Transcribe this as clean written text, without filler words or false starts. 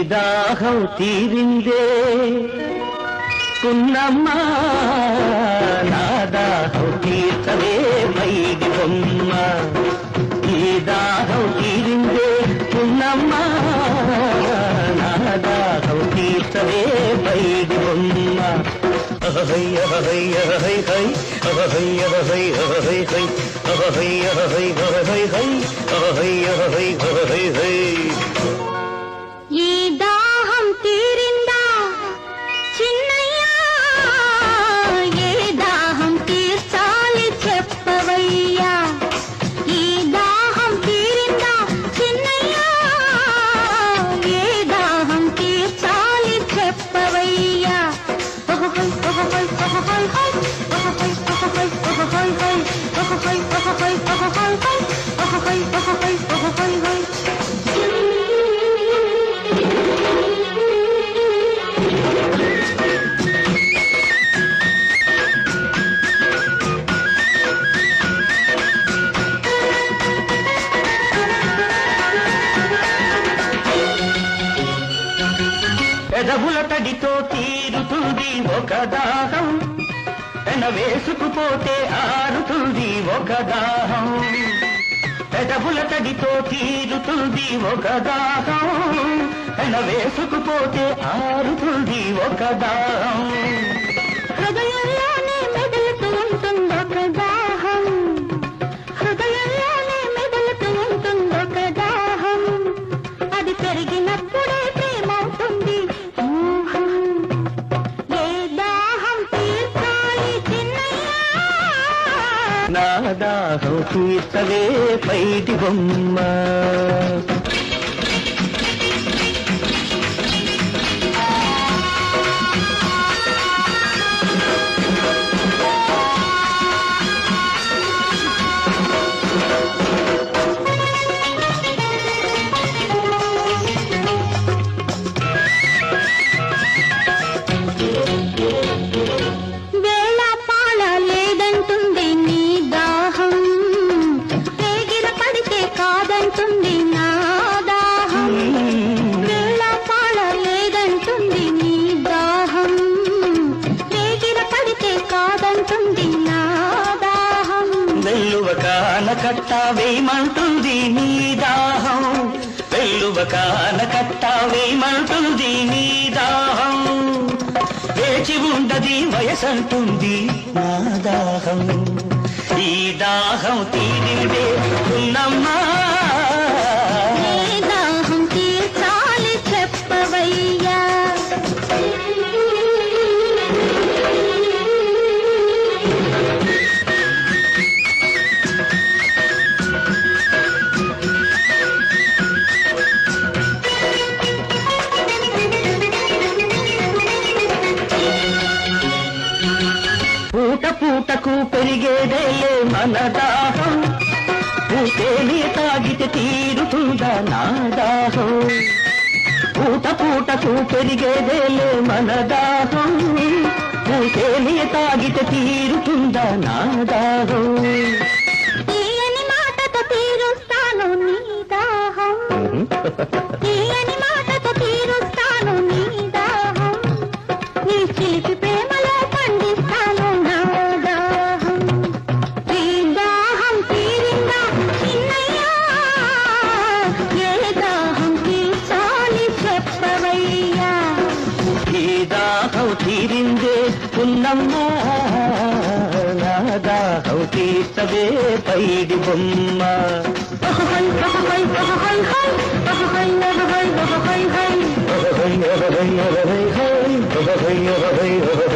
దాహం తీరిందే పున్నమ్మ నా దాహం తీర్చవే పైడి బొమ్మ ఈ దాహం తీరిందే పున్నమ్మ నా దాహం తీర్చవే పైడి బొమ్మ high high high high high high high high high high high high high high ఈ దాహం తీరిందా చిన్నయ్యా ఏ దాహం తీర్చాలి చెప్పవయ్యా ఈ దాహం తీరిందా చిన్నయ్యా ఏ దాహం తీర్చాలి చెప్పవయ్యా పెదవుల తడితో తీరుతుంది ఒక దాహం పెన వేసుకుపోతే ఆరుతుంది ఒక దాహం పెదవుల తడితో తీరుతుంది ఒక దాహం పెన వేసుకుపోతే ఆరుతుంది ఒక దాహం హృదయంలోనే మెదులుతూ ఉంటుందొక దాహం హృదయంలోనే మెదులుతూ ఉంటుందొక దాహం అది పెరిగినప్పుడే ప్రేమవుతుంది మోహం ఏ దాహం తీర్చాలి చిన్నయ్యా నా దాహం తీర్చవే పైడి బొమ్మ వేళ పాళ లేదంటుంది నీ దాహం వేగిర పడితే కాదంటుంది నా దాహం వేళ పాళ లేదంటుంది నీ దాహం వేగిర పడితే కాదంటుంది నా దాహం వెల్లువ కాన కట్ట వేయమంటుంది నీ దాహం వెల్లువ కాన కట్ట వేయమంటుంది నీ దాహం వేచి ఉండది వయసంటుంది నా దాహం ఈ దాహం తీరిందే ఉన్నమ్మా ఏ దాహం తీర్చాలి చెప్పవయ్యా పూట పూటకు పెరిగేదేలే మన దాహం పూటేనే తాగితే తీరుతుందా నా దాహం పూట పూటకు పెరిగేదేలే మన దాహం పూటేనే తాగితే తీరుతుందా నా దాహం తీయని మాటతో తీరుస్తాను నీ దాహం తీయని మాటతో తీరుస్తాను నీ దాహం నీ చిలిపి ప్రేమలో పండిస్తాను నా దాహం ఈ దాహం తీరిందా చిన్నయ్యా ఏ దాహం తీర్చాలి చెప్పవయ్యా ఈ దాహం తీరిందే పున్నమ్మా నా దాహం తీర్చవే పైడి బొమ్మ high high high high high high high high high high high high high high high high